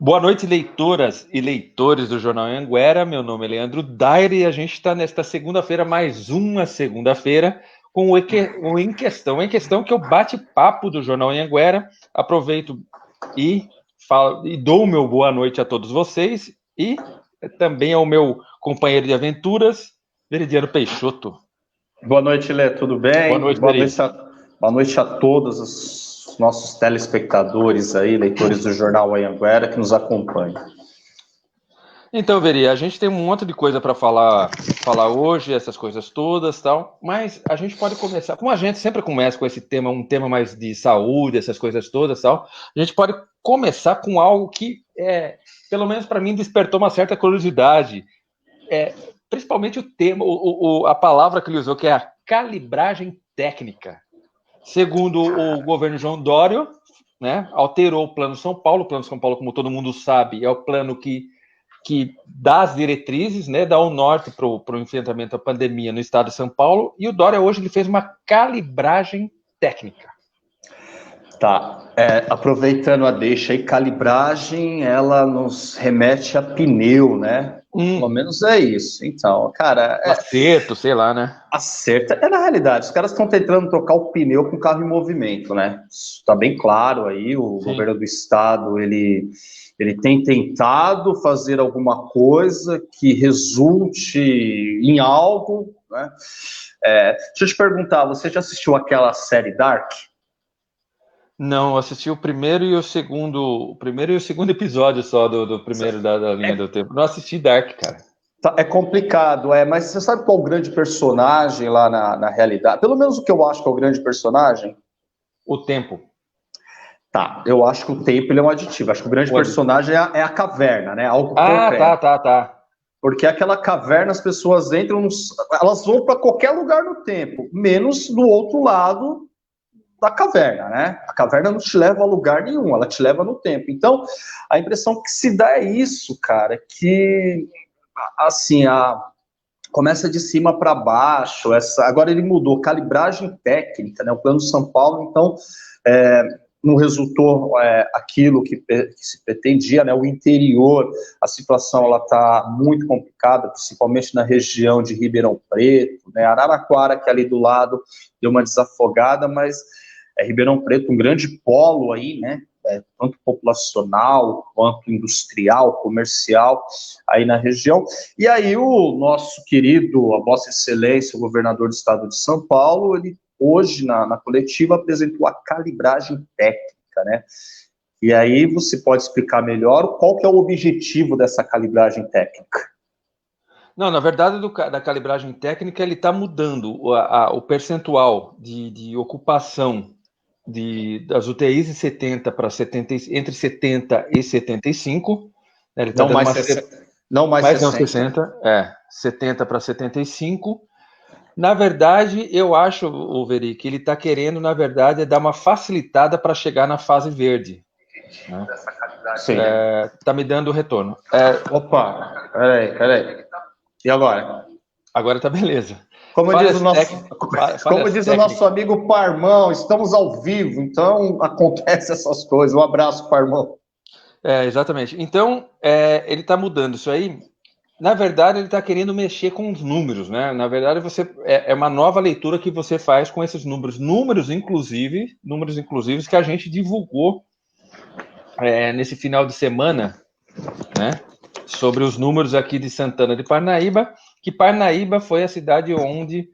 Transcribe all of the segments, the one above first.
Boa noite, leitoras e leitores do Jornal Anhanguera. Meu nome é Leandro Daire e a gente está nesta segunda-feira, mais uma segunda-feira, com o Em Questão, que é o bate-papo do Jornal Anhanguera. Aproveito e dou o meu boa noite a todos vocês e também ao meu companheiro de aventuras, Veridiano Peixoto. Boa noite, Lê, tudo bem? Boa noite, boa noite a todos os nossos telespectadores aí, leitores do Jornal Anhanguera que nos acompanham. Então, Veri, a gente tem um monte de coisa para falar hoje, essas coisas todas, tal, mas a gente pode começar, como a gente sempre começa com esse tema, um tema mais de saúde, essas coisas todas, tal, a gente pode começar com algo que, pelo menos para mim, despertou uma certa curiosidade, principalmente o tema, a palavra que ele usou, que é a calibragem técnica. Segundo o governo João Dória, né, alterou o Plano São Paulo. O Plano São Paulo, como todo mundo sabe, é o plano que dá as diretrizes, né, dá o norte para o enfrentamento da pandemia no estado de São Paulo, e o Dória hoje ele fez uma calibragem técnica. Tá, aproveitando a deixa aí, calibragem, ela nos remete a pneu, né? Pelo menos é isso. Então, cara... Acerto, sei lá, né? Acerto. Na realidade, os caras estão tentando trocar o pneu com o carro em movimento, né? Isso tá bem claro aí, o governo do estado, ele tem tentado fazer alguma coisa que resulte em algo, né? Deixa eu te perguntar, você já assistiu aquela série Dark? Não, eu assisti o primeiro e o segundo episódio só do primeiro da linha do tempo. Não assisti Dark, cara. É complicado, mas você sabe qual o grande personagem lá na realidade? Pelo menos o que eu acho que é o grande personagem? O tempo. Tá, eu acho que o tempo ele é um aditivo. Acho que o grande personagem é a caverna, né? Algo concreto. Tá. Porque aquela caverna, as pessoas entram, elas vão para qualquer lugar no tempo, menos do outro lado da caverna, né? A caverna não te leva a lugar nenhum, ela te leva no tempo. Então, a impressão que se dá é isso, cara, que assim, começa de cima para baixo. Agora ele mudou, calibragem técnica, né? O Plano São Paulo, então, não resultou aquilo que se pretendia, né? O interior, a situação ela está muito complicada, principalmente na região de Ribeirão Preto, né? Araraquara, que é ali do lado, deu uma desafogada, mas Ribeirão Preto, um grande polo aí, né? Tanto populacional quanto industrial, comercial aí na região. E aí o nosso querido, a Vossa Excelência, o governador do estado de São Paulo, ele hoje na coletiva apresentou a calibragem técnica, né? E aí você pode explicar melhor qual que é o objetivo dessa calibragem técnica? Não, na verdade, da calibragem técnica, ele está mudando o percentual de ocupação das UTIs de 70 para 70, entre 70 e 75. Né, ele tá não, mais 60. 70 para 75. Na verdade, eu acho, Veri, que ele está querendo, na verdade, dar uma facilitada para chegar na fase verde. Né? Sim. Tá me dando o retorno. Opa, peraí. E agora? Agora tá beleza. Como diz o nosso amigo Parmão, estamos ao vivo, então acontece essas coisas. Um abraço, Parmão. Exatamente. Então, ele está mudando isso aí. Na verdade, ele está querendo mexer com os números, né? Na verdade, é uma nova leitura que você faz com esses números. Números, inclusive, que a gente divulgou nesse final de semana, né? Sobre os números aqui de Santana de Parnaíba, que Parnaíba foi a cidade onde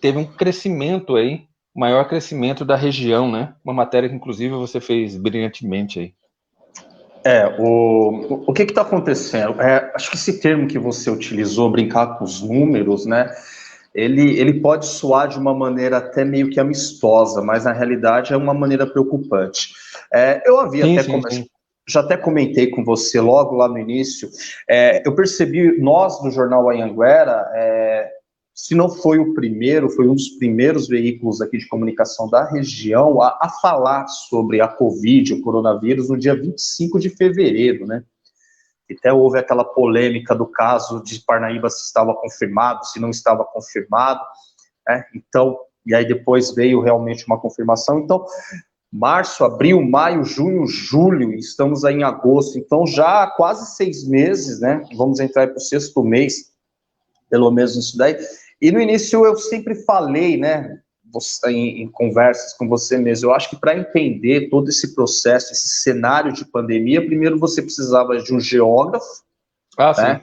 teve um crescimento aí, maior crescimento da região, né? Uma matéria que, inclusive, você fez brilhantemente aí. O que está acontecendo? Acho que esse termo que você utilizou, brincar com os números, né? Ele pode soar de uma maneira até meio que amistosa, mas na realidade é uma maneira preocupante. Eu havia já até comentei com você logo lá no início, eu percebi, nós do Jornal Anhanguera, se não foi o primeiro, foi um dos primeiros veículos aqui de comunicação da região a falar sobre a Covid, o coronavírus, no dia 25 de fevereiro, né? Até houve aquela polêmica do caso de Parnaíba, se estava confirmado, se não estava confirmado, né? Então, e aí depois veio realmente uma confirmação. Então, março, abril, maio, junho, julho, estamos aí em agosto, então já há quase 6 meses, né? Vamos entrar para o 6º mês, pelo menos isso daí. E no início eu sempre falei, né, em conversas com você mesmo, eu acho que para entender todo esse processo, esse cenário de pandemia, primeiro você precisava de um geógrafo, né? Sim.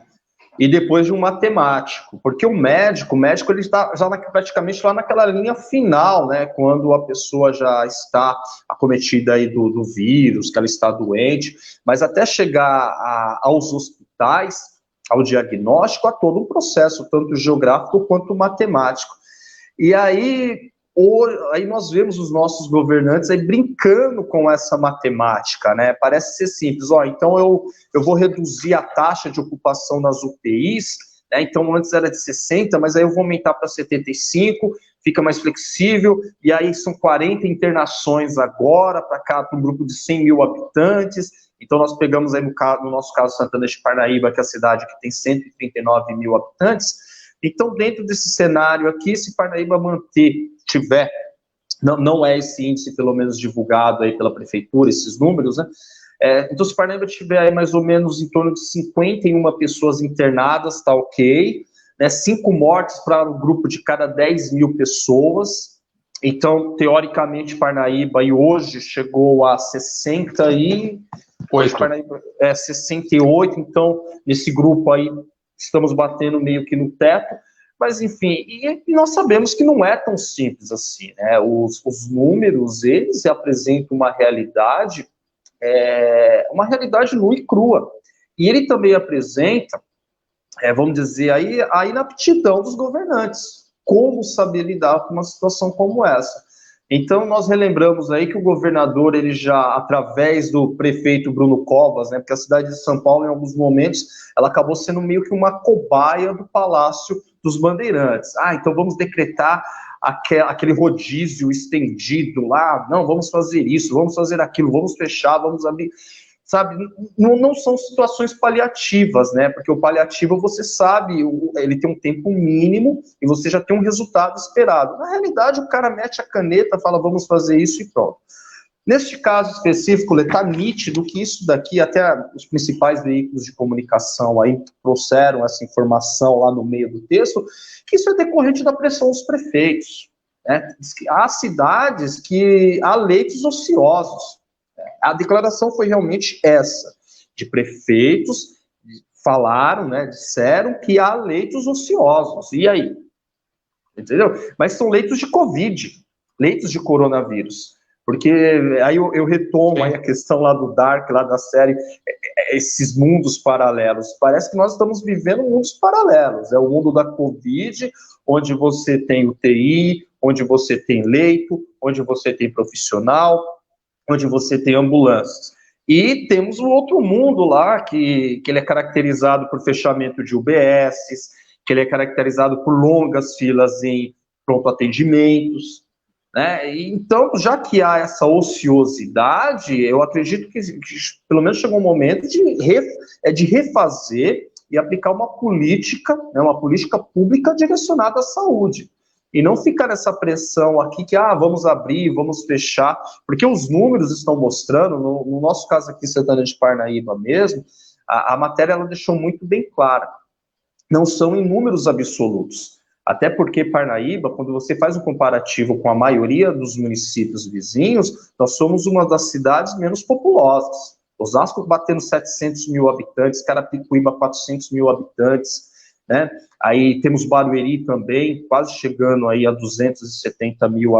E depois de um matemático, porque o médico ele está já praticamente lá naquela linha final, né, quando a pessoa já está acometida aí do vírus, que ela está doente, mas até chegar aos hospitais, ao diagnóstico, há todo um processo, tanto geográfico quanto matemático. E aí nós vemos os nossos governantes aí brincando com essa matemática, né? Parece ser simples. Então eu vou reduzir a taxa de ocupação nas UTIs, né? Então antes era de 60, mas aí eu vou aumentar para 75, fica mais flexível, e aí são 40 internações agora para um grupo de 100 mil habitantes. Então nós pegamos aí no nosso caso Santana de Parnaíba, que é a cidade que tem 139 mil habitantes. Então, dentro desse cenário aqui, se Parnaíba tiver, não é esse índice, pelo menos, divulgado aí pela prefeitura, esses números, né? Então, se Parnaíba tiver aí mais ou menos em torno de 51 pessoas internadas, tá ok, né? 5 mortes para um grupo de cada 10 mil pessoas. Então, teoricamente, Parnaíba aí hoje chegou a 68, então, nesse grupo aí, estamos batendo meio que no teto, mas enfim, e nós sabemos que não é tão simples assim, né? Os números, eles apresentam uma realidade nua e crua, e ele também apresenta, vamos dizer, aí, a inaptidão dos governantes, como saber lidar com uma situação como essa. Então, nós relembramos aí que o governador, ele já, através do prefeito Bruno Covas, né, porque a cidade de São Paulo, em alguns momentos, ela acabou sendo meio que uma cobaia do Palácio dos Bandeirantes. Então vamos decretar aquele rodízio estendido lá, não, vamos fazer isso, vamos fazer aquilo, vamos fechar, vamos abrir... Sabe, não são situações paliativas, né? Porque o paliativo, você sabe, ele tem um tempo mínimo e você já tem um resultado esperado. Na realidade, o cara mete a caneta, fala, vamos fazer isso e pronto. Neste caso específico, está nítido que isso daqui, até os principais veículos de comunicação aí trouxeram essa informação lá no meio do texto, que isso é decorrente da pressão dos prefeitos, né? Há cidades que há leitos ociosos. A declaração foi realmente essa, de prefeitos falaram, né, disseram que há leitos ociosos. E aí? Entendeu? Mas são leitos de Covid, leitos de coronavírus. Porque aí eu retomo aí a questão lá do Dark, lá da série, esses mundos paralelos. Parece que nós estamos vivendo mundos paralelos. É o mundo da Covid, onde você tem UTI, onde você tem leito, onde você tem profissional, onde você tem ambulâncias. E temos o outro mundo lá, que ele é caracterizado por fechamento de UBSs, que ele é caracterizado por longas filas em pronto-atendimentos, né? Então, já que há essa ociosidade, eu acredito que pelo menos chegou um momento de refazer e aplicar uma política, né, uma política pública direcionada à saúde. E não ficar nessa pressão aqui que, vamos abrir, vamos fechar, porque os números estão mostrando, no nosso caso aqui, Santana de Parnaíba mesmo, a matéria ela deixou muito bem clara, não são em números absolutos, até porque Parnaíba, quando você faz um comparativo com a maioria dos municípios vizinhos, nós somos uma das cidades menos populosas. Osasco batendo 700 mil habitantes, Carapicuíba 400 mil habitantes, né? Aí temos Barueri também, quase chegando aí a 270 mil,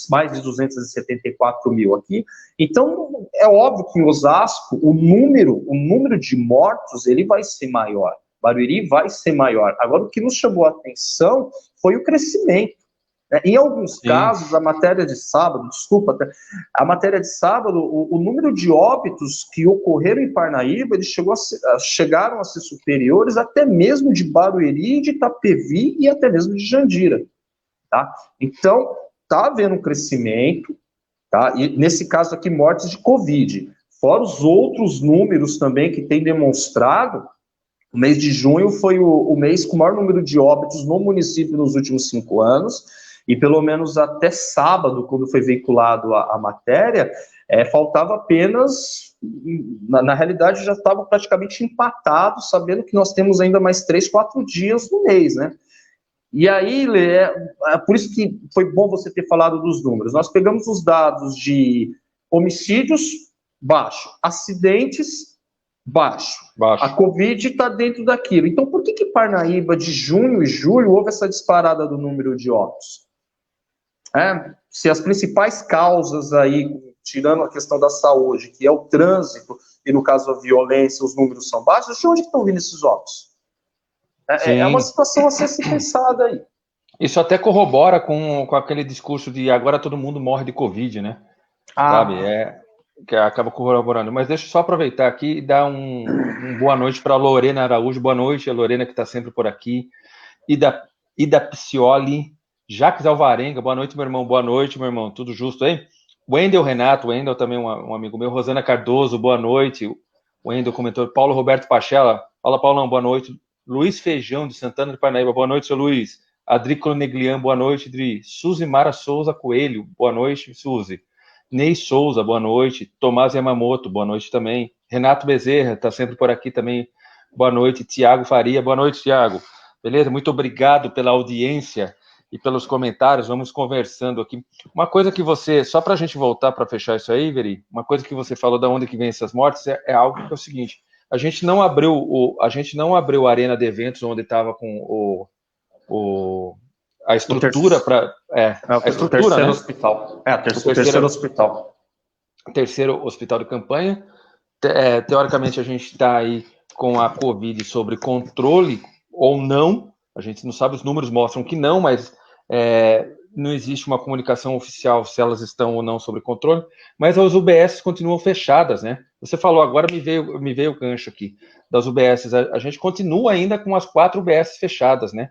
mais de 274 mil aqui. Então, é óbvio que em Osasco, o número de mortos, ele vai ser maior. Barueri vai ser maior. Agora, o que nos chamou a atenção foi o crescimento. Em alguns casos, a matéria de sábado, o número de óbitos que ocorreram em Parnaíba, eles chegaram a ser superiores até mesmo de Barueri, de Itapevi e até mesmo de Jandira. Tá? Então, está havendo um crescimento, tá? E nesse caso aqui, mortes de Covid. Fora os outros números também que tem demonstrado, o mês de junho foi o mês com o maior número de óbitos no município nos últimos 5 anos, E pelo menos até sábado, quando foi veiculado a matéria, faltava apenas, na realidade já estava praticamente empatado, sabendo que nós temos ainda mais 3, 4 dias no mês, né? E aí, Lê, por isso que foi bom você ter falado dos números. Nós pegamos os dados de homicídios, baixo, acidentes, baixo. A Covid está dentro daquilo. Então, por que Parnaíba, de junho e julho, houve essa disparada do número de óbitos? Se as principais causas aí, tirando a questão da saúde, que é o trânsito, e no caso a violência, os números são baixos, de onde estão vindo esses óbitos? É uma situação a ser pensada aí. Isso até corrobora com aquele discurso de agora todo mundo morre de Covid, né? Sabe? Que acaba corroborando. Mas deixa eu só aproveitar aqui e dar um boa noite para a Lorena Araújo. Boa noite, a Lorena que está sempre por aqui. Ida Picioli, Jacques Alvarenga, boa noite, meu irmão. Tudo justo aí? Wendel Renato, Wendel também um amigo meu. Rosana Cardoso, boa noite. O Wendel comentou. Paulo Roberto Pachela, fala Paulão, boa noite. Luiz Feijão, de Santana de Parnaíba, boa noite, seu Luiz. Adri Neglian, boa noite, Adri. Suzy Mara Souza Coelho, boa noite, Suzy. Ney Souza, boa noite. Tomás Yamamoto, boa noite também. Renato Bezerra, está sempre por aqui também, boa noite. Tiago Faria, boa noite, Tiago. Beleza? Muito obrigado pela audiência e pelos comentários, vamos conversando aqui. Uma coisa que você, só para a gente voltar para fechar isso aí, Veri, uma coisa que você falou de onde que vem essas mortes, é algo que é o seguinte, a gente não abriu a arena de eventos onde estava com a estrutura para a estrutura, terceiro, né? Hospital. O terceiro hospital. Terceiro hospital de campanha. Teoricamente a gente está aí com a Covid sob controle ou não. A gente não sabe, os números mostram que não, mas não existe uma comunicação oficial se elas estão ou não sob controle, mas as UBS continuam fechadas, né? Você falou, agora me veio o gancho aqui, das UBS, a gente continua ainda com as 4 UBS fechadas, né?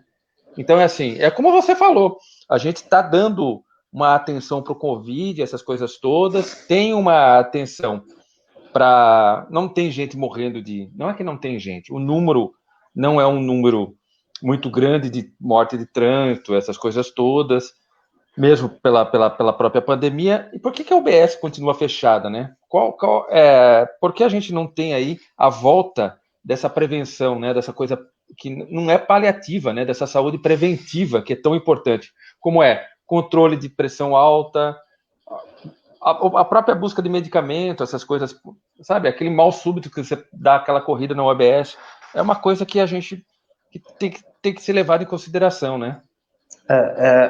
Então, é como você falou, a gente está dando uma atenção para o Covid, essas coisas todas, tem uma atenção para... Não tem gente morrendo Não é que não tem gente, o número não é um número muito grande de morte de trânsito, essas coisas todas, mesmo pela própria pandemia. E por que a UBS continua fechada, né? Por que a gente não tem aí a volta dessa prevenção, né? Dessa coisa que não é paliativa, né? Dessa saúde preventiva, que é tão importante, como controle de pressão alta, a própria busca de medicamento, essas coisas, sabe? Aquele mal súbito que você dá aquela corrida na UBS, é uma coisa que a gente tem que ser levado em consideração, né?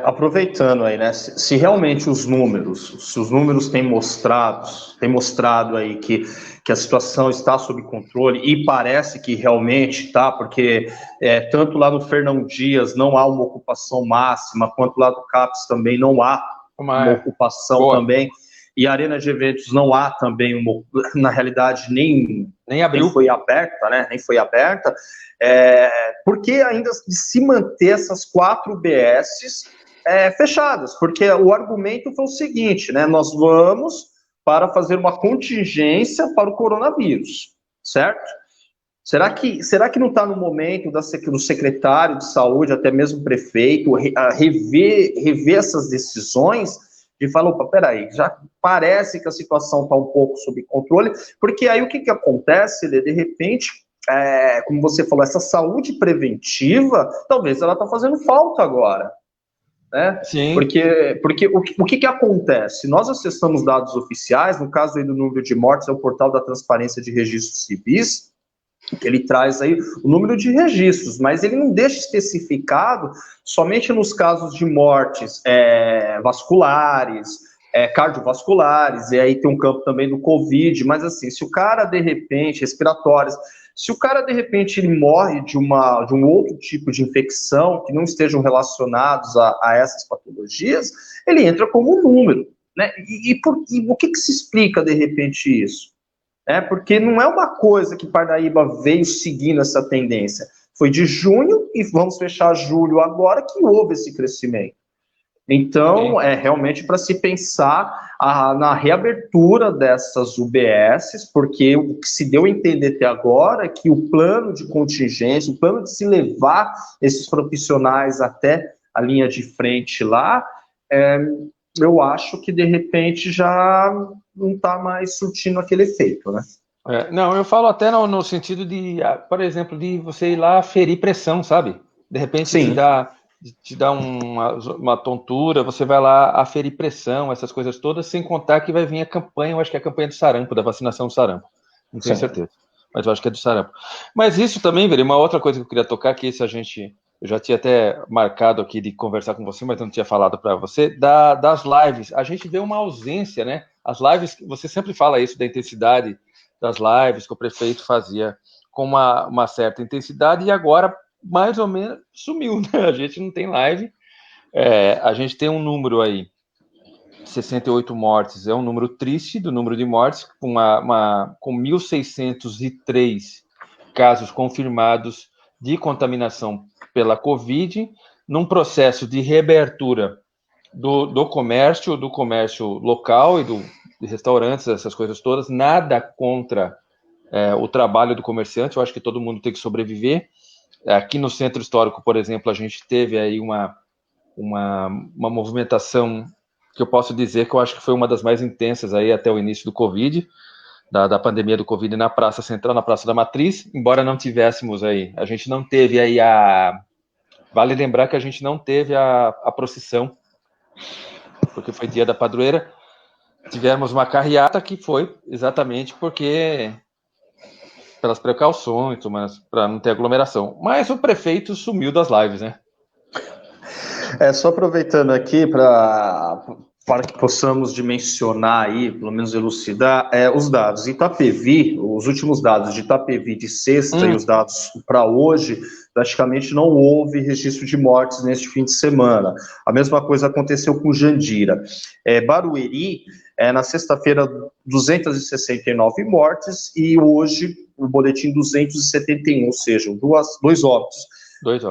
Aproveitando aí, né? Se realmente os números têm mostrado aí que a situação está sob controle, e parece que realmente está, porque tanto lá no Fernão Dias não há uma ocupação máxima, quanto lá do CAPES também não há uma ocupação também, e a Arena de Eventos não há também na realidade, nem foi aberta, né? Nem foi aberta. Porque ainda se manter essas 4 UBSs fechadas? Porque o argumento foi o seguinte, né? Nós vamos para fazer uma contingência para o coronavírus, certo? Será que não está no momento do secretário de saúde, até mesmo o prefeito, rever essas decisões e falar, opa, peraí, já parece que a situação está um pouco sob controle, porque aí o que acontece, de repente, como você falou, essa saúde preventiva, talvez ela está fazendo falta agora, né? Sim. Porque o que acontece? Nós acessamos dados oficiais, no caso aí do número de mortes, é o portal da transparência de registros civis, que ele traz aí o número de registros, mas ele não deixa especificado somente nos casos de mortes vasculares, cardiovasculares, e aí tem um campo também do Covid, mas assim, se o cara de repente, respiratórias, se o cara de repente ele morre de um outro tipo de infecção que não estejam relacionados a essas patologias, ele entra como número, né? E o que se explica de repente isso? Porque não é uma coisa que Parnaíba veio seguindo essa tendência. Foi de junho e vamos fechar julho agora que houve esse crescimento. Então, realmente para se pensar na reabertura dessas UBSs, porque o que se deu a entender até agora é que o plano de contingência, o plano de se levar esses profissionais até a linha de frente lá, eu acho que de repente já não está mais surtindo aquele efeito, né? Não, eu falo até no sentido de, por exemplo, de você ir lá aferir pressão, sabe? De repente Sim. te dá uma tontura, você vai lá aferir pressão, essas coisas todas, sem contar que vai vir a campanha, eu acho que é a campanha do sarampo, da vacinação do sarampo. Não tenho certeza, mas eu acho que é do sarampo. Mas isso também, velho, uma outra coisa que eu queria tocar, que isso eu já tinha até marcado aqui de conversar com você, mas não tinha falado para você, das lives. A gente vê uma ausência, né? As lives, você sempre fala isso da intensidade das lives que o prefeito fazia com uma certa intensidade, e agora, mais ou menos, sumiu, né? A gente não tem live. A gente tem um número aí, 68 mortes, é um número triste do número de mortes, com 1.603 casos confirmados de contaminação pela Covid, num processo de reabertura do comércio local e de restaurantes, essas coisas todas, nada contra o trabalho do comerciante, eu acho que todo mundo tem que sobreviver. Aqui no Centro Histórico, por exemplo, a gente teve aí uma movimentação que eu posso dizer que eu acho que foi uma das mais intensas aí até o início do Covid, da pandemia do Covid na Praça Central, na Praça da Matriz, embora não tivéssemos aí, a gente não teve aí vale lembrar que a gente não teve a procissão, porque foi dia da padroeira. Tivemos uma carreata que foi exatamente pelas precauções, mas para não ter aglomeração. Mas o prefeito sumiu das lives, né? Só aproveitando aqui para que possamos dimensionar aí, pelo menos elucidar, os dados. Itapevi, os últimos dados de Itapevi de sexta e os dados para hoje, praticamente não houve registro de mortes neste fim de semana. A mesma coisa aconteceu com Jandira. Barueri, na sexta-feira, 269 mortes e hoje o boletim 271, ou seja, dois óbitos.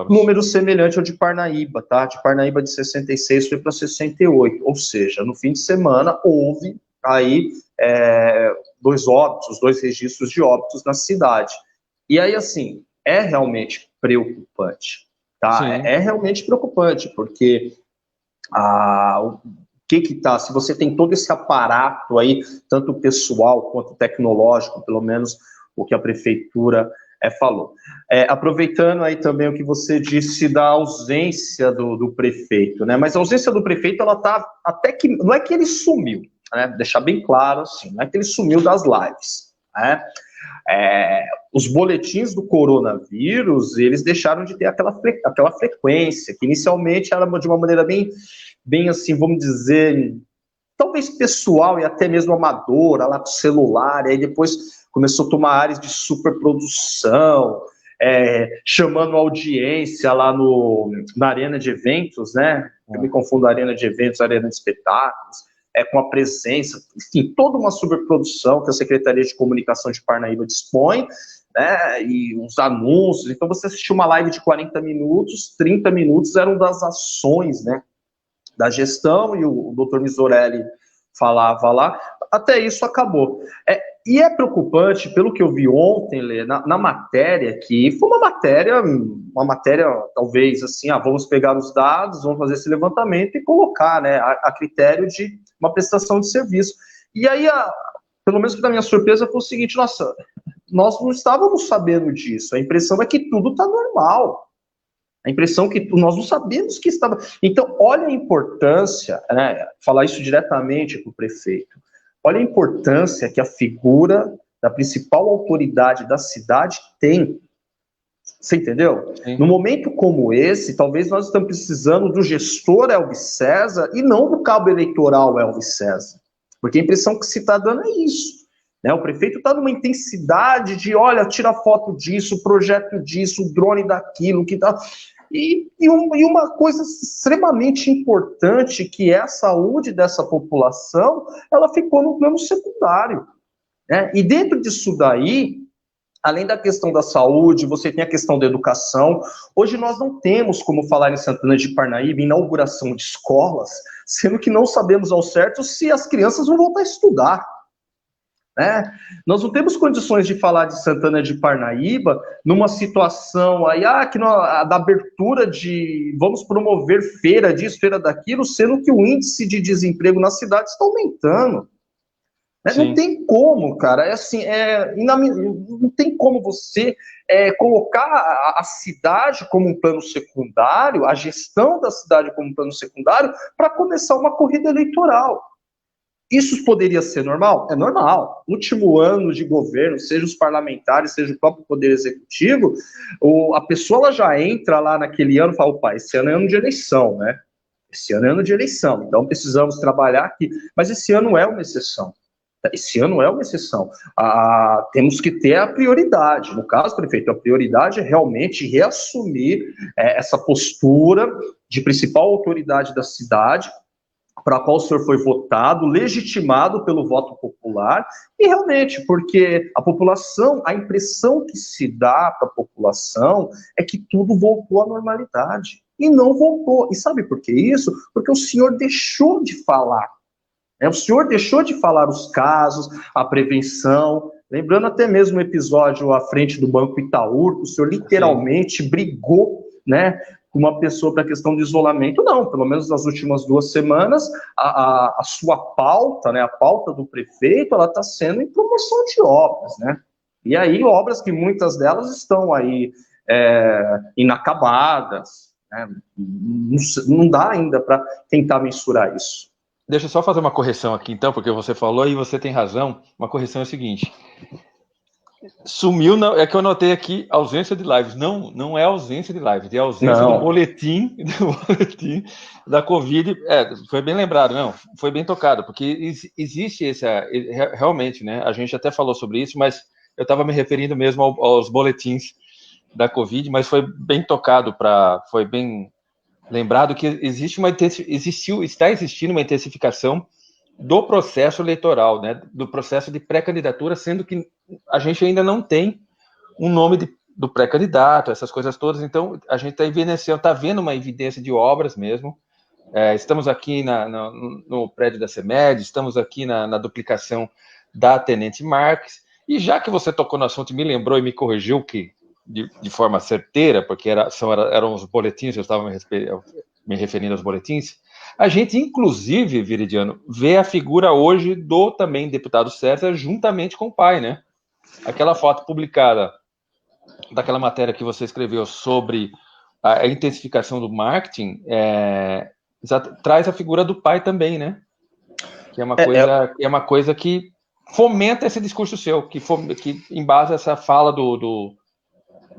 Número semelhante ao de Parnaíba, tá? De Parnaíba de 66 foi para 68, ou seja, no fim de semana houve aí dois registros de óbitos na cidade. E aí, assim, é realmente preocupante, tá? É realmente preocupante, porque se você tem todo esse aparato aí, tanto pessoal quanto tecnológico, pelo menos o que a prefeitura falou. Aproveitando aí também o que você disse da ausência do prefeito, né? Mas a ausência do prefeito, ela tá até que, não é que ele sumiu, né? Deixar bem claro assim, não é que ele sumiu das lives, né? Os boletins do coronavírus, eles deixaram de ter aquela frequência, que inicialmente era de uma maneira bem assim, vamos dizer, talvez pessoal e até mesmo amadora, lá com celular, e aí depois começou a tomar áreas de superprodução, chamando audiência lá na arena de eventos, né? Eu me confundo arena de eventos, arena de espetáculos, com a presença, enfim, toda uma superprodução que a Secretaria de Comunicação de Parnaíba dispõe, né? E uns anúncios. Então, você assistiu uma live de 40 minutos, 30 minutos eram das ações, né? Da gestão, e o doutor Misorelli falava lá, até isso acabou. E é preocupante, pelo que eu vi ontem, Lê, na matéria, que foi uma matéria talvez assim, vamos pegar os dados, vamos fazer esse levantamento e colocar, né, a critério de uma prestação de serviço. E aí, pelo menos para minha surpresa, foi o seguinte: nossa, nós não estávamos sabendo disso, a impressão é que tudo está normal. A impressão que nós não sabemos que estava... Então, olha a importância, né, falar isso diretamente para o prefeito, olha a importância que a figura da principal autoridade da cidade tem. Você entendeu? Sim. No momento como esse, talvez nós estamos precisando do gestor Elvis César e não do cabo eleitoral Elvis César. Porque a impressão que se está dando é isso. Né? O prefeito está numa intensidade de, olha, tira foto disso, projeto disso, o drone daquilo, que tá... E uma coisa extremamente importante, que é a saúde dessa população, ela ficou no plano secundário. Né? E dentro disso daí, além da questão da saúde, você tem a questão da educação. Hoje nós não temos como falar em Santana de Parnaíba, inauguração de escolas, sendo que não sabemos ao certo se as crianças vão voltar a estudar. né? Nós não temos condições de falar de Santana de Parnaíba numa situação aí, da abertura de vamos promover feira disso, feira daquilo, sendo que o índice de desemprego na cidade está aumentando. Né? Não tem como, cara. Não tem como você colocar a cidade como um plano secundário, a gestão da cidade como um plano secundário, para começar uma corrida eleitoral. Isso poderia ser normal? É normal. Último ano de governo, seja os parlamentares, seja o próprio Poder Executivo, a pessoa ela já entra lá naquele ano e fala, opa, esse ano é ano de eleição, né? Esse ano é ano de eleição, então precisamos trabalhar aqui. Mas esse ano é uma exceção. Esse ano é uma exceção. Temos que ter a prioridade. No caso, prefeito, a prioridade é realmente reassumir essa postura de principal autoridade da cidade, para a qual o senhor foi votado, legitimado pelo voto popular, e realmente, porque a população, a impressão que se dá para a população é que tudo voltou à normalidade. E não voltou. E sabe por que isso? Porque o senhor deixou de falar. O senhor deixou de falar os casos, a prevenção, lembrando até mesmo o episódio à frente do Banco Itaú, que o senhor literalmente brigou, né, com uma pessoa para a questão do isolamento. Não, pelo menos nas últimas 2 semanas, a sua pauta, né, a pauta do prefeito, ela está sendo em promoção de obras, né? E aí, obras que muitas delas estão aí inacabadas, né? Não dá ainda para tentar mensurar isso. Deixa eu só fazer uma correção aqui, então, porque você falou e você tem razão. Uma correção é o seguinte: sumiu, é que eu notei aqui ausência de lives. Não é ausência de lives, é ausência do boletim da Covid. Foi bem lembrado, não, foi bem tocado, porque existe realmente, né? A gente até falou sobre isso, mas eu estava me referindo mesmo aos boletins da Covid, mas foi bem tocado, foi bem lembrado que está existindo uma intensificação do processo eleitoral, né, do processo de pré-candidatura, sendo que a gente ainda não tem um nome do pré-candidato, essas coisas todas. Então, a gente está vendo uma evidência de obras mesmo. Estamos aqui no prédio da CEMED, estamos aqui na duplicação da Tenente Marques, e já que você tocou no assunto, me lembrou e me corrigiu que de forma certeira, porque eram os boletins, eu estava me referindo aos boletins, a gente, inclusive, Viridiano, vê a figura hoje do também deputado César juntamente com o pai, né? Aquela foto publicada daquela matéria que você escreveu sobre a intensificação do marketing traz a figura do pai também, né? Que é uma coisa que fomenta esse discurso seu, que embasa essa fala do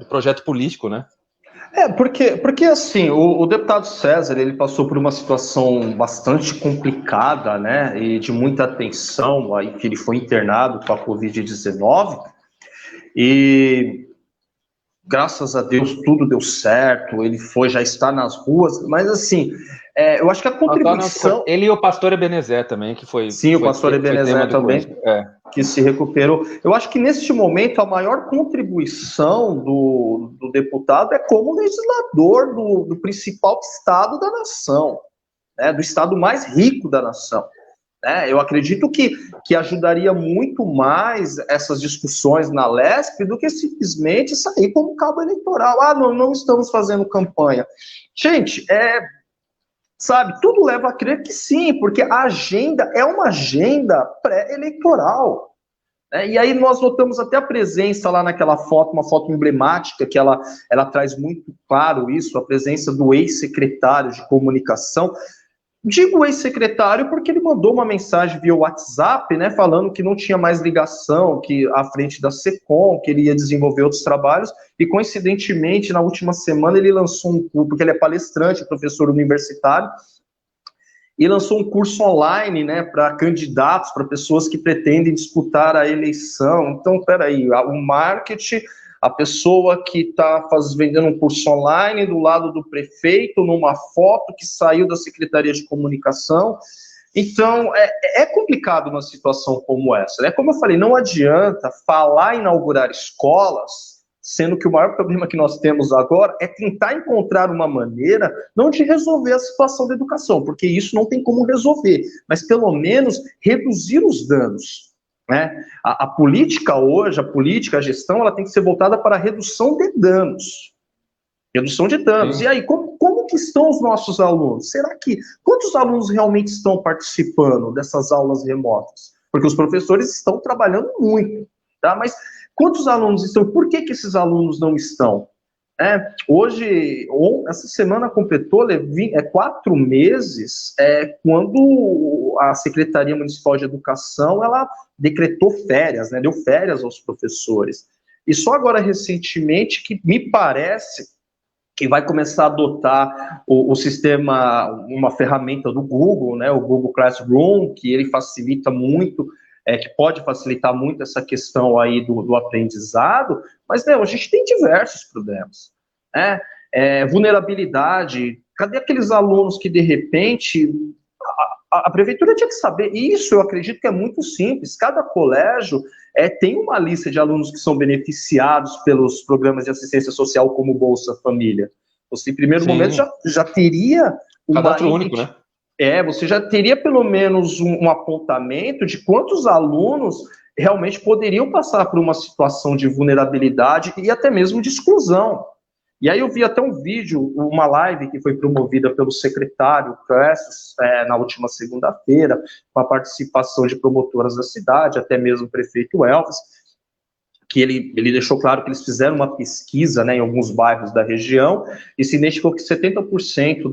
projeto político, né? Porque assim, o deputado César, ele passou por uma situação bastante complicada, né, e de muita tensão, aí que ele foi internado com a Covid-19, e graças a Deus tudo deu certo, ele já está nas ruas, mas assim, eu acho que a contribuição... Ele e o pastor Ebenezer também, que foi... Sim, o pastor Ebenezer também, que se recuperou. Eu acho que neste momento a maior contribuição do deputado é como legislador do principal estado da nação, né, do estado mais rico da nação. Eu acredito que ajudaria muito mais essas discussões na LESP do que simplesmente sair como cabo eleitoral. Não estamos fazendo campanha. Gente, sabe, tudo leva a crer que sim, porque a agenda é uma agenda pré-eleitoral. E aí nós notamos até a presença lá naquela foto, uma foto emblemática, que ela traz muito claro isso, a presença do ex-secretário de comunicação. Digo ex-secretário porque ele mandou uma mensagem via WhatsApp, né, falando que não tinha mais ligação, que à frente da SECOM, que ele ia desenvolver outros trabalhos, e coincidentemente, na última semana, ele lançou um curso, porque ele é palestrante, professor universitário, e lançou um curso online, né, para candidatos, para pessoas que pretendem disputar a eleição. Então, peraí, o marketing... A pessoa que está vendendo um curso online do lado do prefeito, numa foto que saiu da Secretaria de Comunicação. Então, é complicado uma situação como essa, né? Como eu falei, não adianta falar em inaugurar escolas, sendo que o maior problema que nós temos agora é tentar encontrar uma maneira, não de resolver a situação da educação, porque isso não tem como resolver, mas pelo menos reduzir os danos. né? A política hoje, a gestão, ela tem que ser voltada para a redução de danos. Redução de danos. Sim. E aí, como que estão os nossos alunos? Quantos alunos realmente estão participando dessas aulas remotas? Porque os professores estão trabalhando muito, tá? Mas quantos alunos estão? Por que esses alunos não estão? Hoje, essa semana completou 4 meses quando a Secretaria Municipal de Educação ela decretou férias, né, deu férias aos professores. E só agora, recentemente, que me parece que vai começar a adotar o sistema, uma ferramenta do Google, né, o Google Classroom, que ele facilita muito, que pode facilitar muito essa questão aí do aprendizado, mas, a gente tem diversos problemas, né? Vulnerabilidade, cadê aqueles alunos que, de repente, a prefeitura tinha que saber, e isso eu acredito que é muito simples, cada colégio tem uma lista de alunos que são beneficiados pelos programas de assistência social como Bolsa Família. Você, em primeiro momento, já teria cadastro único, né? Você já teria pelo menos um apontamento de quantos alunos realmente poderiam passar por uma situação de vulnerabilidade e até mesmo de exclusão. E aí eu vi até um vídeo, uma live que foi promovida pelo secretário Cressos na última segunda-feira, com a participação de promotoras da cidade, até mesmo o prefeito Elvis, que ele deixou claro que eles fizeram uma pesquisa, né, em alguns bairros da região e se identificou que 70%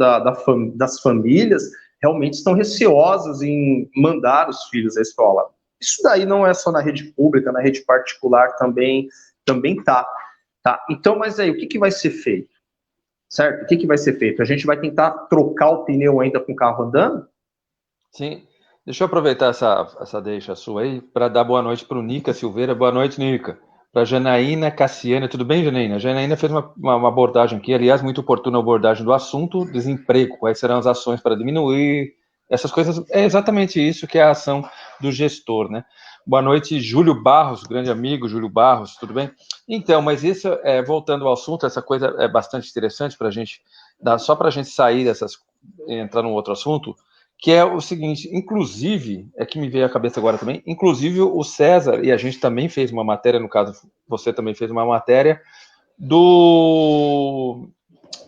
das famílias realmente estão receosas em mandar os filhos à escola. Isso daí não é só na rede pública, na rede particular também tá. Então, mas aí, o que vai ser feito? Certo? O que vai ser feito? A gente vai tentar trocar o pneu ainda com o carro andando? Sim. Deixa eu aproveitar essa deixa sua aí para dar boa noite para o Nica Silveira. Boa noite, Nica. Para a Janaína Cassiana. Tudo bem, Janaína? A Janaína fez uma abordagem aqui, aliás, muito oportuna abordagem do assunto desemprego. Quais serão as ações para diminuir essas coisas? É exatamente isso que é a ação do gestor, né? Boa noite, Júlio Barros, grande amigo, Júlio Barros, tudo bem? Então, mas isso, voltando ao assunto, essa coisa é bastante interessante para a gente, só para a gente sair entrar num outro assunto, que é o seguinte, inclusive, que me veio à cabeça agora também, inclusive o César, e a gente também fez uma matéria, no caso, você também fez uma matéria,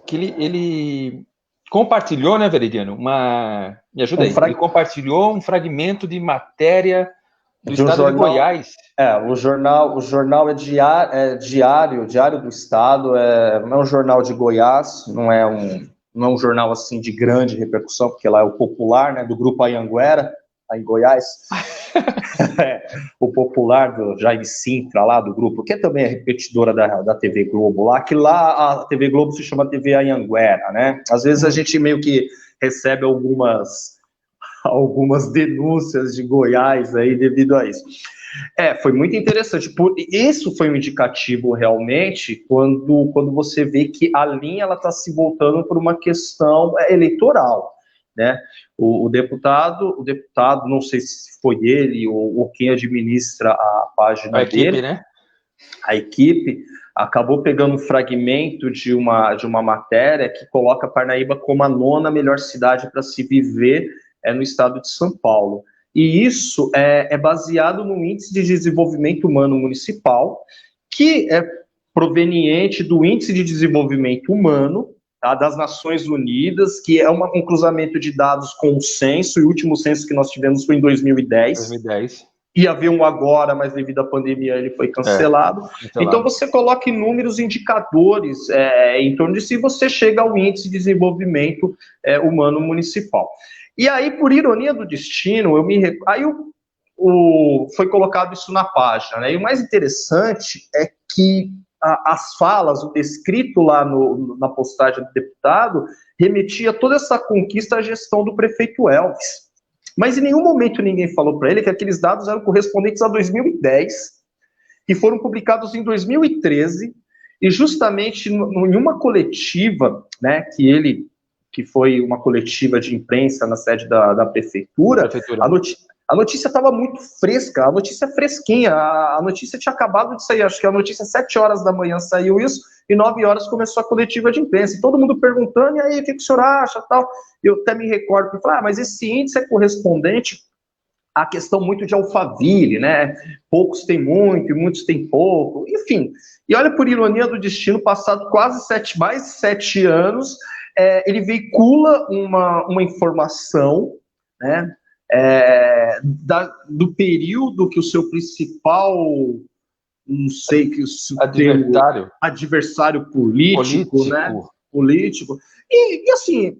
que ele compartilhou, né, Veridiano, me ajuda aí, ele compartilhou um fragmento de matéria do estado de Goiás. O jornal é Diário do Estado, não é um jornal de Goiás, não é um jornal assim de grande repercussão, porque lá é o Popular, né, do grupo Anhanguera, lá em Goiás. O Popular do Jair Sintra, lá do grupo, que também é repetidora da TV Globo, lá, que lá a TV Globo se chama TV Anhanguera, né? Às vezes a gente meio que recebe algumas denúncias de Goiás aí devido a isso. Foi muito interessante. Isso foi um indicativo realmente quando você vê que a linha ela está se voltando por uma questão eleitoral, né? O deputado, não sei se foi ele ou quem administra a página dele, equipe, né? A equipe acabou pegando um fragmento de uma matéria que coloca Parnaíba como a 9ª melhor cidade para se viver no estado de São Paulo. E isso é baseado no Índice de Desenvolvimento Humano Municipal, que é proveniente do Índice de Desenvolvimento Humano, tá, das Nações Unidas, que é um cruzamento de dados com o censo, e o último censo que nós tivemos foi em 2010. Ia haver um agora, mas devido à pandemia ele foi cancelado. Então você coloca inúmeros indicadores em torno de si, você chega ao Índice de Desenvolvimento Humano Municipal. E aí, por ironia do destino, foi colocado isso na página, né? E o mais interessante é que as falas, o descrito lá na postagem do deputado, remetia toda essa conquista à gestão do prefeito Elvis. Mas em nenhum momento ninguém falou para ele que aqueles dados eram correspondentes a 2010, que foram publicados em 2013, e justamente em uma coletiva, né, que foi uma coletiva de imprensa na sede da prefeitura. A notícia estava muito fresca, a notícia fresquinha, a notícia tinha acabado de sair, acho que a notícia 7 horas da manhã saiu isso, e 9 horas começou a coletiva de imprensa, e todo mundo perguntando, e aí, o que o senhor acha, tal? Eu até me recordo, que falei, mas esse índice é correspondente a questão muito de Alphaville, né? Poucos têm muito e muitos têm pouco, enfim. E olha, por ironia do destino, passado mais de 7 anos, ele veicula uma informação, né? Do período que o seu principal, não sei que o adversário político, né? Político. E assim,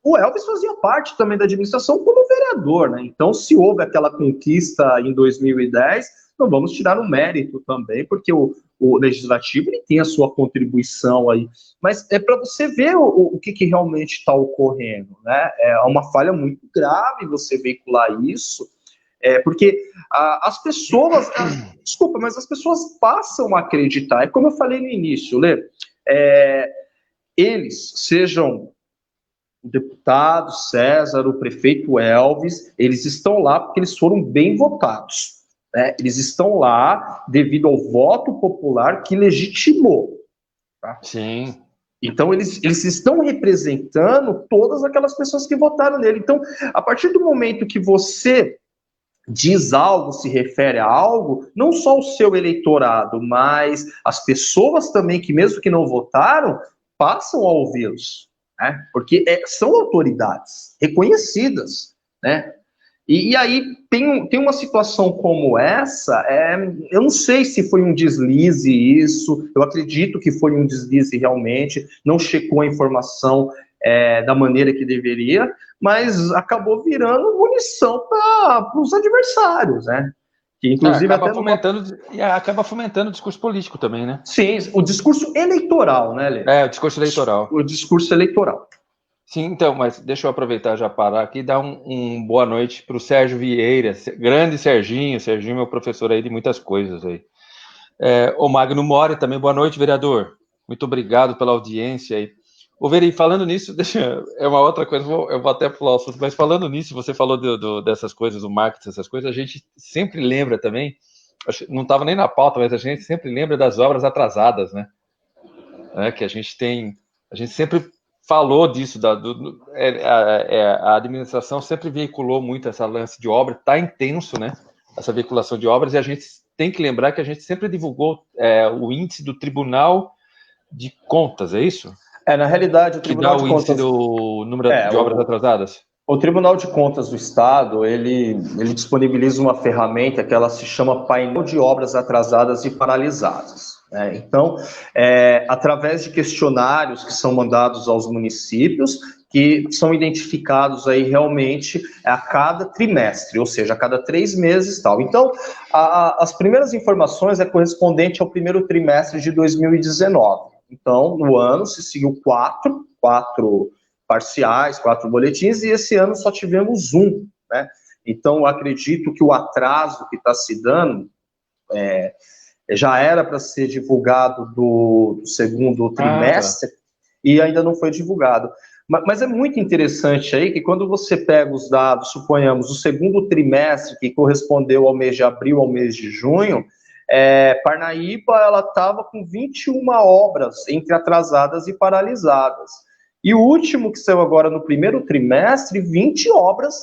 o Elvis fazia parte também da administração como vereador, né? Então, se houve aquela conquista em 2010, não vamos tirar o mérito também, porque o legislativo ele tem a sua contribuição aí. Mas é para você ver o que realmente está ocorrendo, né? É uma falha muito grave você veicular isso, porque as pessoas, desculpa, mas as pessoas passam a acreditar. É como eu falei no início, Lê, eles, sejam o deputado César, o prefeito Elvis, eles estão lá porque eles foram bem votados, né? Eles estão lá devido ao voto popular que legitimou. Tá? Sim. Então, eles estão representando todas aquelas pessoas que votaram nele. Então, a partir do momento que você diz algo, se refere a algo, não só o seu eleitorado, mas as pessoas também que, mesmo que não votaram, passam a ouvi-los, né? Porque são autoridades reconhecidas, né? E aí tem uma situação como essa, eu não sei se foi um deslize isso, eu acredito que foi um deslize realmente, não checou a informação da maneira que deveria, mas acabou virando munição para os adversários, né? Que inclusive acaba fomentando o discurso político também, né? Sim, o discurso eleitoral, né, Lê? O discurso eleitoral. O discurso eleitoral. Sim, então, mas deixa eu aproveitar já parar aqui e dar um boa noite para o Sérgio Vieira, grande Serginho. Serginho é meu professor aí de muitas coisas aí. O Magno Mori também, boa noite, vereador. Muito obrigado pela audiência aí. Ô, Veri, falando nisso, é uma outra coisa, eu vou até pular o assunto, mas falando nisso, você falou dessas coisas, do marketing, essas coisas, a gente sempre lembra também, não estava nem na pauta, mas a gente sempre lembra das obras atrasadas, né? Que a gente sempre falou disso, a administração sempre veiculou muito essa lance de obra, está intenso, né? Essa veiculação de obras, e a gente tem que lembrar que a gente sempre divulgou o índice do Tribunal de Contas, é isso? Na realidade, o Tribunal de Contas... Que dá o índice do número de obras atrasadas? O Tribunal de Contas do Estado, ele disponibiliza uma ferramenta que ela se chama Painel de Obras Atrasadas e Paralisadas. Então, através de questionários que são mandados aos municípios, que são identificados aí realmente a cada trimestre, ou seja, a cada 3 meses e tal. Então, as primeiras informações correspondente ao primeiro trimestre de 2019. Então, no ano se seguiu 4 parciais, 4 boletins, e esse ano só tivemos 1, né? Então, eu acredito que o atraso que está se dando já era para ser divulgado do segundo trimestre e ainda não foi divulgado. Mas é muito interessante aí que quando você pega os dados, suponhamos, o segundo trimestre, que correspondeu ao mês de abril ao mês de junho, Parnaíba ela estava com 21 obras entre atrasadas e paralisadas. E o último que saiu agora no primeiro trimestre, 20 obras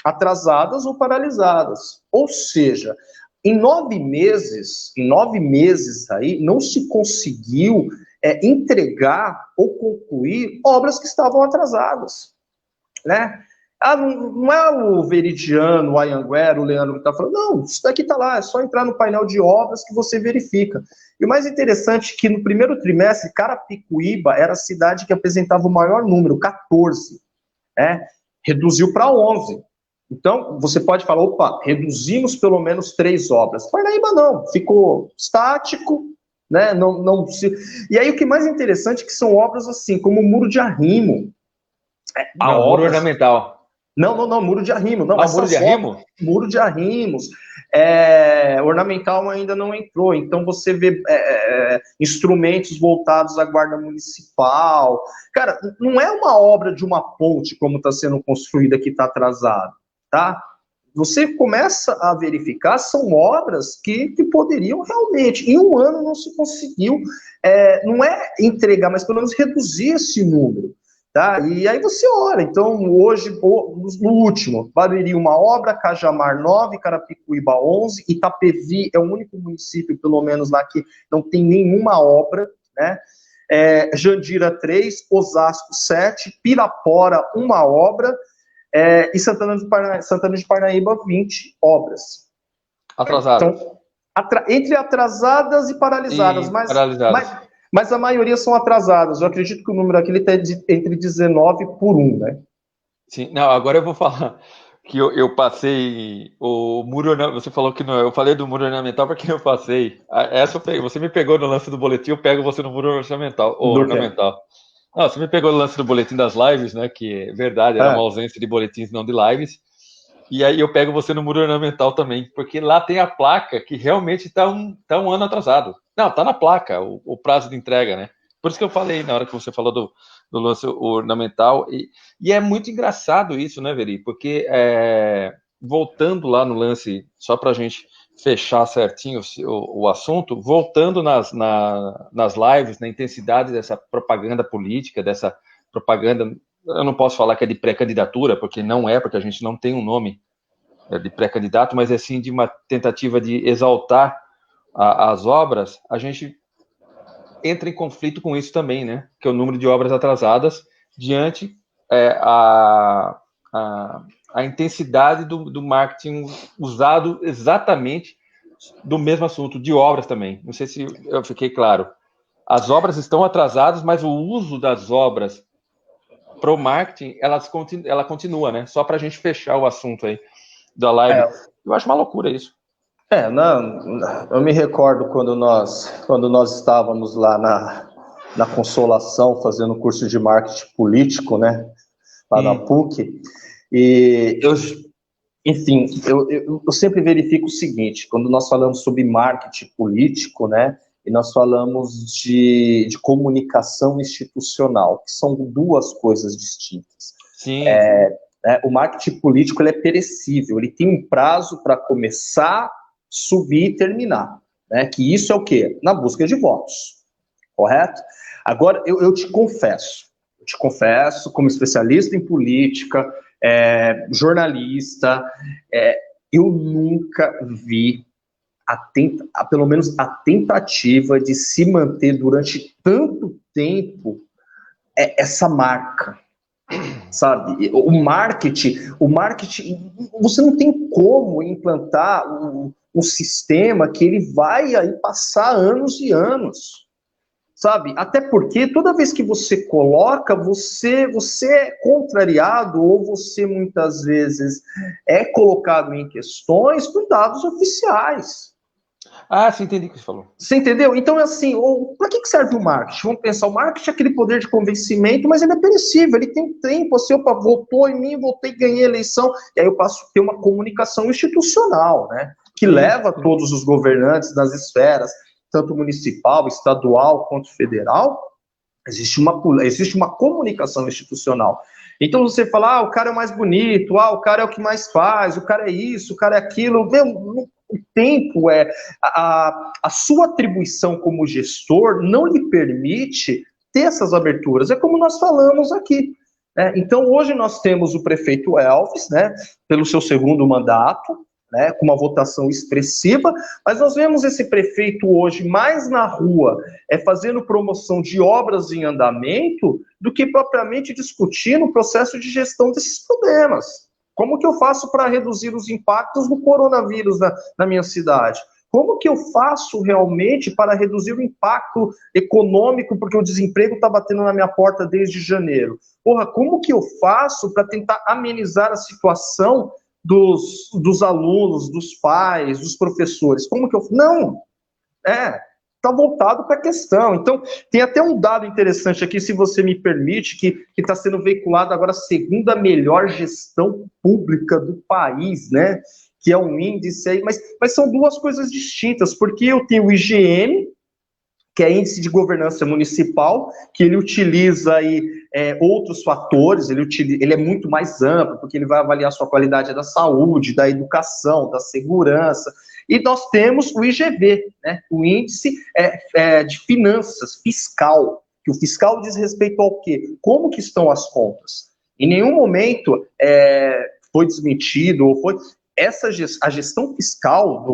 atrasadas ou paralisadas. Ou seja, em 9 meses aí, não se conseguiu entregar ou concluir obras que estavam atrasadas, né? Não é o Veridiano, o Anhanguera, o Leandro que está falando, não, isso daqui está lá, é só entrar no painel de obras que você verifica. E o mais interessante é que no primeiro trimestre, Carapicuíba era a cidade que apresentava o maior número, 14, reduziu para 11. Então, você pode falar, opa, reduzimos pelo menos 3 obras. Parnaíba não, ficou estático, né? E aí o que é mais interessante é que são obras assim, como o Muro de Arrimo. Muro ornamental. Não, Muro de Arrimo. Não, Muro de Arrimo? Muro de Arrimos. Ornamental ainda não entrou, então você vê instrumentos voltados à guarda municipal. Cara, não é uma obra de uma ponte como está sendo construída que está atrasada, tá? Você começa a verificar, são obras que poderiam realmente, em um ano não se conseguiu, não é entregar, mas pelo menos reduzir esse número. Tá? E aí você olha, então hoje, no último, Barueri uma obra, Cajamar 9, Carapicuíba 11, Itapevi é o único município, pelo menos lá, que não tem nenhuma obra, né? Jandira 3, Osasco 7, Pirapora uma obra, e Santana de Parnaíba 20 obras. Atrasadas. Então, entre atrasadas e paralisadas, mas a maioria são atrasadas. Eu acredito que o número aqui está entre 19 por 1, né? Sim, não, agora eu vou falar que eu passei o muro ornamental. Você falou que não, eu falei do muro ornamental porque eu passei. Você me pegou no lance do boletim, eu pego você no muro ornamental. Não, você me pegou no lance do boletim das lives, né? Que é verdade, era uma ausência de boletins, não de lives. E aí eu pego você no muro ornamental também, porque lá tem a placa que realmente está um ano atrasado. Não, tá na placa, o prazo de entrega, né? Por isso que eu falei na hora que você falou do lance ornamental. E é muito engraçado isso, né, Veri? Porque, voltando lá no lance, só para a gente fechar certinho o assunto, voltando nas lives, na intensidade dessa propaganda política, dessa propaganda, eu não posso falar que é de pré-candidatura, porque não é, porque a gente não tem um nome de pré-candidato, mas é sim de uma tentativa de exaltar as obras, a gente entra em conflito com isso também, né? Que é o número de obras atrasadas diante a intensidade do marketing usado exatamente do mesmo assunto, de obras também. Não sei se eu fiquei claro. As obras estão atrasadas, mas o uso das obras para o marketing, ela continua, né? Só para a gente fechar o assunto aí da live. Eu acho uma loucura isso. Não, eu me recordo quando nós estávamos lá na Consolação fazendo curso de marketing político, né? Lá na PUC. E eu sempre verifico o seguinte, quando nós falamos sobre marketing político, né? E nós falamos de comunicação institucional, que são duas coisas distintas. Sim. O marketing político ele é perecível, ele tem um prazo para começar, subir e terminar, né? Que isso é o quê? Na busca de votos, correto? Agora, eu te confesso, como especialista em política, jornalista, eu nunca vi pelo menos a tentativa de se manter durante tanto tempo essa marca, sabe? O marketing, você não tem como implantar um sistema que ele vai aí passar anos e anos, sabe? Até porque toda vez que você coloca, você é contrariado ou você muitas vezes é colocado em questões por dados oficiais. Ah, sim, entendi o que você falou. Você entendeu? Então, assim, para que serve o marketing? Vamos pensar, o marketing é aquele poder de convencimento, mas ele é perecível, ele tem tempo, assim, votou em mim, votei, ganhei a eleição, e aí eu passo a ter uma comunicação institucional, né? Que leva todos os governantes das esferas, tanto municipal, estadual, quanto federal, existe uma comunicação institucional. Então você fala, o cara é mais bonito, o cara é o que mais faz, o cara é isso, o cara é aquilo. O tempo a sua atribuição como gestor não lhe permite ter essas aberturas. É como nós falamos aqui. Então hoje nós temos o prefeito Elvis, né, pelo seu segundo mandato, né, com uma votação expressiva, mas nós vemos esse prefeito hoje mais na rua, fazendo promoção de obras em andamento, do que propriamente discutindo o processo de gestão desses problemas. Como que eu faço para reduzir os impactos do coronavírus na minha cidade? Como que eu faço realmente para reduzir o impacto econômico, porque o desemprego está batendo na minha porta desde janeiro? Como que eu faço para tentar amenizar a situação dos alunos, dos pais, dos professores? Como que eu... Não! Está voltado para a questão. Então, tem até um dado interessante aqui, se você me permite, que está sendo veiculado agora a segunda melhor gestão pública do país, né? Que é um índice aí, mas são duas coisas distintas, porque eu tenho o IGM, que é Índice de Governança Municipal, que ele utiliza aí, outros fatores, ele é muito mais amplo, porque ele vai avaliar a sua qualidade da saúde, da educação, da segurança. E nós temos o IGV, né, o Índice de Finanças Fiscal, Que o fiscal diz respeito ao quê? Como que estão as contas? Em nenhum momento foi desmentido, ou foi... A gestão fiscal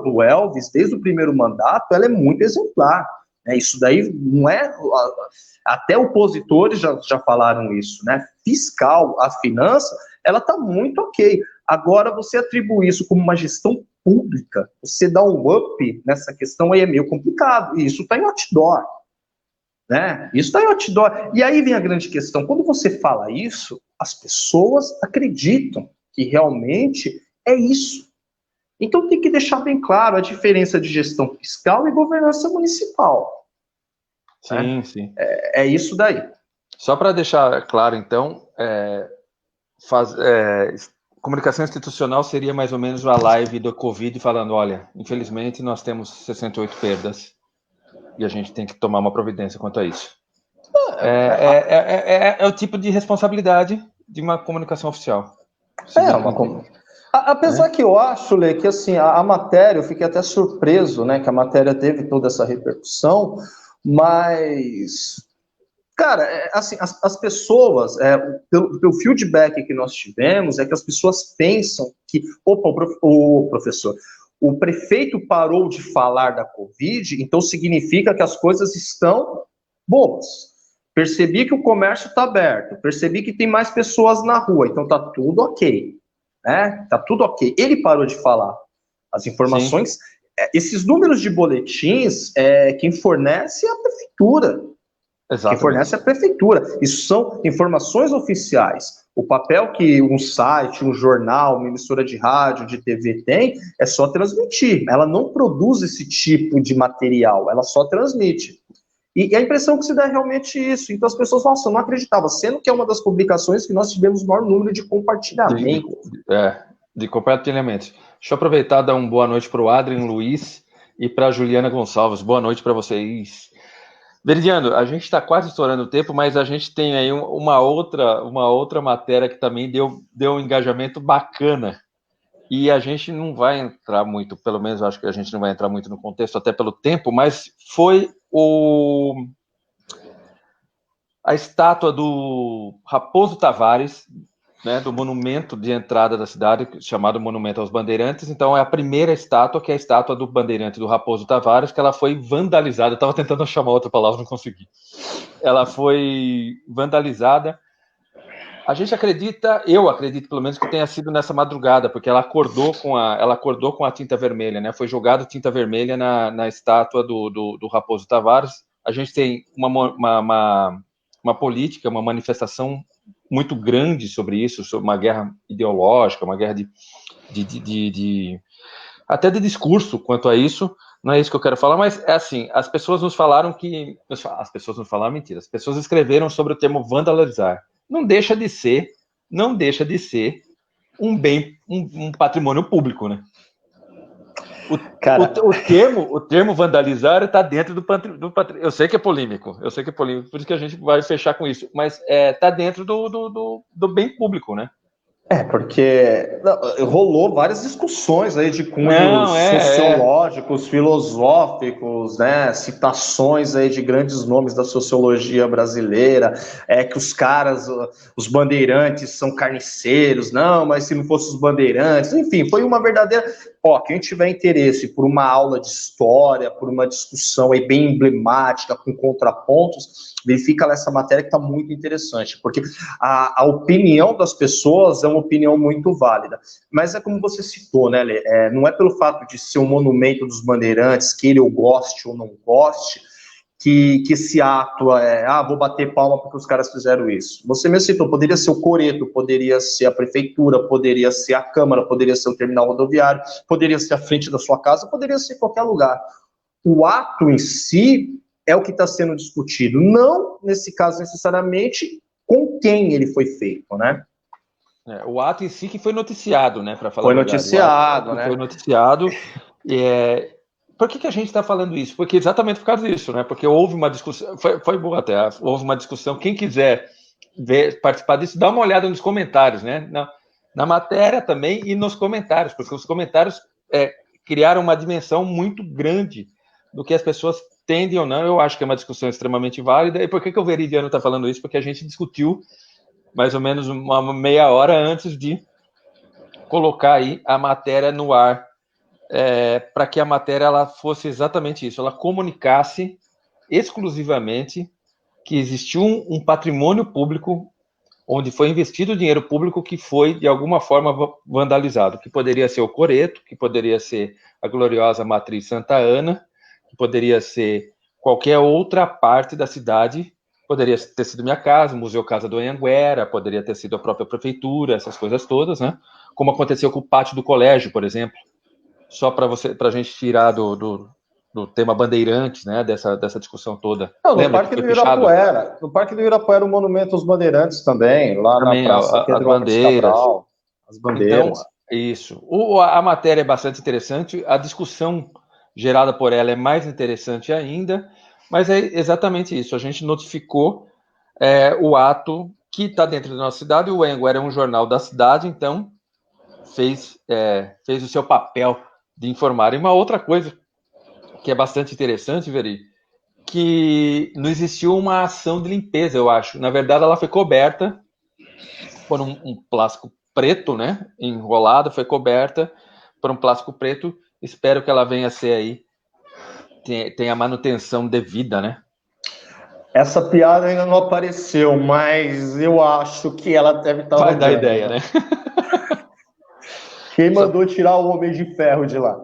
do Elvis, desde o primeiro mandato, ela é muito exemplar. Né? Isso daí não é... Até opositores já falaram isso, né? Fiscal, a finança, ela está muito ok. Agora, você atribuir isso como uma gestão pública, você dá um up nessa questão aí é meio complicado. E isso está em outdoor. Né? Isso está em outdoor. E aí vem a grande questão. Quando você fala isso, as pessoas acreditam que realmente é isso. Então tem que deixar bem claro a diferença de gestão fiscal e governança municipal. Sim, né? sim. É isso daí. Só para deixar claro, então, comunicação institucional seria mais ou menos a live do Covid falando, olha, infelizmente nós temos 68 perdas e a gente tem que tomar uma providência quanto a isso. É o tipo de responsabilidade de uma comunicação oficial. Apesar que eu acho, Lê, que assim, a matéria, eu fiquei até surpreso, né, que a matéria teve toda essa repercussão, mas, cara, assim, as pessoas, pelo feedback que nós tivemos, é que as pessoas pensam que, professor, o prefeito parou de falar da Covid, então significa que as coisas estão boas. Percebi que o comércio está aberto, percebi que tem mais pessoas na rua, então tá tudo ok. Né? Tá tudo ok. Ele parou de falar. As informações, esses números de boletins, quem fornece é a prefeitura. Exatamente. Quem fornece é a prefeitura. Isso são informações oficiais. O papel que um site, um jornal, uma emissora de rádio, de TV tem, é só transmitir. Ela não produz esse tipo de material, ela só transmite. E a impressão que se dá é realmente isso. Então as pessoas, nossa, eu não acreditava, sendo que é uma das publicações que nós tivemos o maior número de compartilhamento. De compartilhamentos. Deixa eu aproveitar e dar uma boa noite para o Adrien Luiz e para a Juliana Gonçalves. Boa noite para vocês. Veridiano, a gente está quase estourando o tempo, mas a gente tem aí uma outra matéria que também deu um engajamento bacana. E a gente não vai entrar muito, pelo menos acho que a gente não vai entrar muito no contexto, até pelo tempo, mas foi a estátua do Raposo Tavares, né, do monumento de entrada da cidade, chamado Monumento aos Bandeirantes. Então é a primeira estátua, que é a estátua do bandeirante do Raposo Tavares, que ela foi vandalizada. Eu estava tentando chamar outra palavra, não consegui. Ela foi vandalizada. A gente acredita, eu acredito pelo menos, que tenha sido nessa madrugada, porque ela acordou com a tinta vermelha, né? Foi jogada tinta vermelha na estátua do Raposo Tavares. A gente tem uma política, uma manifestação muito grande sobre isso, sobre uma guerra ideológica, uma guerra até de discurso quanto a isso. Não é isso que eu quero falar, mas é assim, as pessoas nos falaram mentira, as pessoas escreveram sobre o termo vandalizar. Não deixa de ser um bem, um patrimônio público, né? O termo vandalizar está dentro do patrimônio. Eu sei que é polêmico, por isso que a gente vai fechar com isso, mas está dentro do bem público, né? Porque rolou várias discussões aí de cunhos sociológicos, filosóficos, né? Citações aí de grandes nomes da sociologia brasileira, que os caras, os bandeirantes são carniceiros, não, mas se não fossem os bandeirantes, enfim, foi uma verdadeira... quem tiver interesse por uma aula de história, por uma discussão aí bem emblemática, com contrapontos, verifica essa matéria que está muito interessante, porque a opinião das pessoas é uma opinião muito válida. Mas é como você citou, né, Lê? Não é pelo fato de ser um monumento dos bandeirantes, que ele eu goste ou não goste, que esse ato vou bater palma porque os caras fizeram isso. Você mesmo citou, poderia ser o Coreto, poderia ser a prefeitura, poderia ser a Câmara, poderia ser o terminal rodoviário, poderia ser a frente da sua casa, poderia ser qualquer lugar. O ato em si é o que está sendo discutido, não, nesse caso, necessariamente, com quem ele foi feito, né? O ato em si que foi noticiado, né, para falar a verdade. Foi noticiado, Por que a gente está falando isso? Porque exatamente por causa disso, né? Porque houve uma discussão, foi boa até, houve uma discussão. Quem quiser participar disso, dá uma olhada nos comentários, né? Na matéria também e nos comentários, porque os comentários criaram uma dimensão muito grande do que as pessoas entendem ou não, eu acho que é uma discussão extremamente válida. E por que o Veridiano está falando isso? Porque a gente discutiu mais ou menos uma meia hora antes de colocar aí a matéria no ar, para que a matéria ela fosse exatamente isso, ela comunicasse exclusivamente que existiu um patrimônio público onde foi investido dinheiro público que foi, de alguma forma, vandalizado, que poderia ser o Coreto, que poderia ser a gloriosa Matriz Santa Ana, que poderia ser qualquer outra parte da cidade, poderia ter sido minha casa, o Museu Casa do Anhanguera, poderia ter sido a própria prefeitura, essas coisas todas, né? Como aconteceu com o pátio do colégio, por exemplo, só para a gente tirar do tema Bandeirantes, né, dessa discussão toda. Não, no Lembra Parque que foi do fechado? Ibirapuera. No Parque do Ibirapuera, o Monumento aos Bandeirantes também, lá na Também Praça as Pedro Álvares bandeiras. Cabral, as Então, bandeiras. isso. A matéria é bastante interessante, a discussão gerada por ela é mais interessante ainda, mas é exatamente isso. A gente notificou o ato que está dentro da nossa cidade. O Anhanguera é um jornal da cidade, então fez o seu papel de informar. E uma outra coisa que é bastante interessante, Veri, que não existiu uma ação de limpeza, eu acho. Na verdade, ela foi coberta por um plástico preto, né? Enrolado, foi coberta por um plástico preto. Espero que ela venha a ser aí, tenha a manutenção devida, né? Essa piada ainda não apareceu, mas eu acho que ela deve estar Vai dar rodando, ideia, né? né? Quem mandou tirar o Homem de Ferro de lá?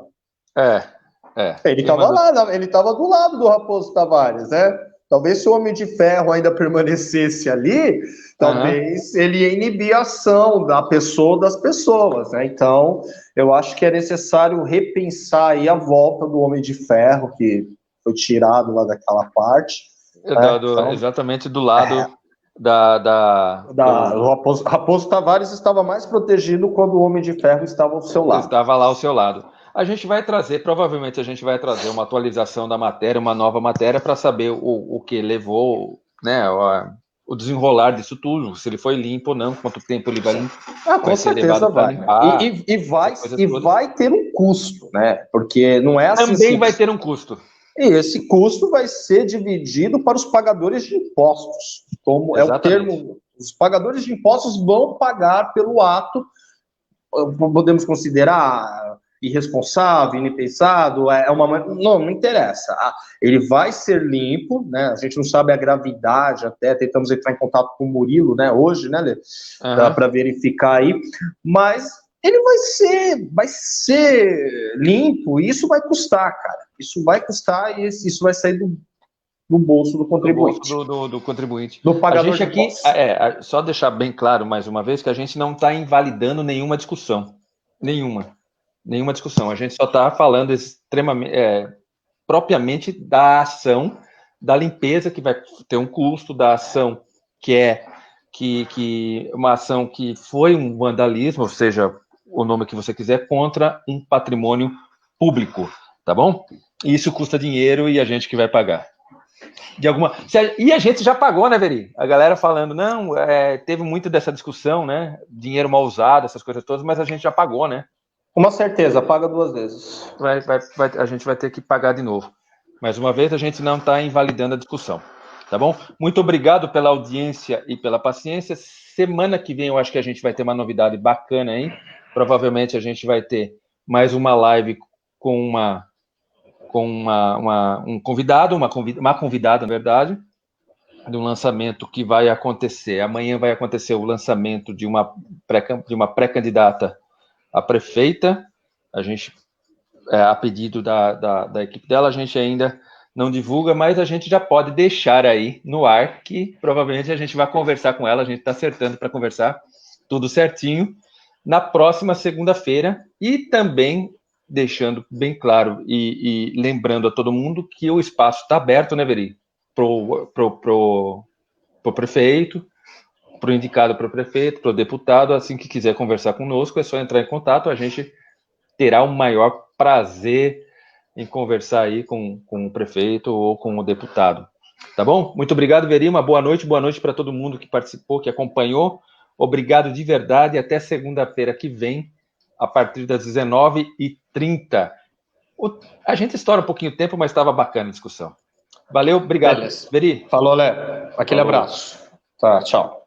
Ele Quem estava mandou... lá, ele estava do lado do Raposo Tavares, né? Talvez se o Homem de Ferro ainda permanecesse ali, talvez ele ia inibir a ação da pessoa ou das pessoas, né? Então, eu acho que é necessário repensar aí a volta do Homem de Ferro, que foi tirado lá daquela parte. Né? Então, exatamente do lado do... o Raposo Tavares estava mais protegido quando o Homem de Ferro estava ao seu lado. Estava lá ao seu lado. A gente vai trazer, provavelmente a gente vai trazer uma atualização da matéria, uma nova matéria, para saber o que levou, né, o desenrolar disso tudo, se ele foi limpo ou não, quanto tempo ele Com ser certeza levado para vai. limpar. Vai ter um custo, né? Porque não é assim. Também vai ter um custo. E esse custo vai ser dividido para os pagadores de impostos. Como é o termo, os pagadores de impostos vão pagar pelo ato. Podemos considerar irresponsável, impensado, não interessa. Ele vai ser limpo, né? A gente não sabe a gravidade, até tentamos entrar em contato com o Murilo, né? Hoje, né, Lê? Para verificar aí, mas ele vai ser limpo, e isso vai custar, cara. Isso vai custar e isso vai sair do bolso do contribuinte. Do bolso do contribuinte. Do pagador de aqui, só deixar bem claro mais uma vez que a gente não está invalidando nenhuma discussão. Nenhuma discussão. A gente só está falando extremamente, propriamente da ação, da limpeza que vai ter um custo, da ação que uma ação que foi um vandalismo, ou seja, o nome que você quiser, contra um patrimônio público, tá bom? E isso custa dinheiro e a gente que vai pagar. E a gente já pagou, né, Veri? A galera falando, não, teve muito dessa discussão, né? Dinheiro mal usado, essas coisas todas, mas a gente já pagou, né? Uma certeza, paga 2 vezes. A gente vai ter que pagar de novo. Mais uma vez, a gente não está invalidando a discussão, tá bom? Muito obrigado pela audiência e pela paciência. Semana que vem eu acho que a gente vai ter uma novidade bacana aí. Provavelmente a gente vai ter mais uma live com um convidado, uma convidada, na verdade, de um lançamento que vai acontecer. Amanhã vai acontecer o lançamento de uma pré-candidata a prefeita. A gente, a pedido da equipe dela, a gente ainda não divulga, mas a gente já pode deixar aí no ar que provavelmente a gente vai conversar com ela, a gente está acertando para conversar tudo certinho na próxima segunda-feira, e também deixando bem claro e lembrando a todo mundo que o espaço está aberto, né, Veri? Pro prefeito, pro indicado para o prefeito, pro deputado, assim que quiser conversar conosco, é só entrar em contato, a gente terá o maior prazer em conversar aí com o prefeito ou com o deputado. Tá bom? Muito obrigado, Veri, uma boa noite para todo mundo que participou, que acompanhou. Obrigado de verdade, até segunda-feira que vem, a partir das 19h30. A gente estoura um pouquinho o tempo, mas estava bacana a discussão. Valeu, obrigado. Beleza. Veri. Falou, Léo. Aquele abraço. Tá, tchau.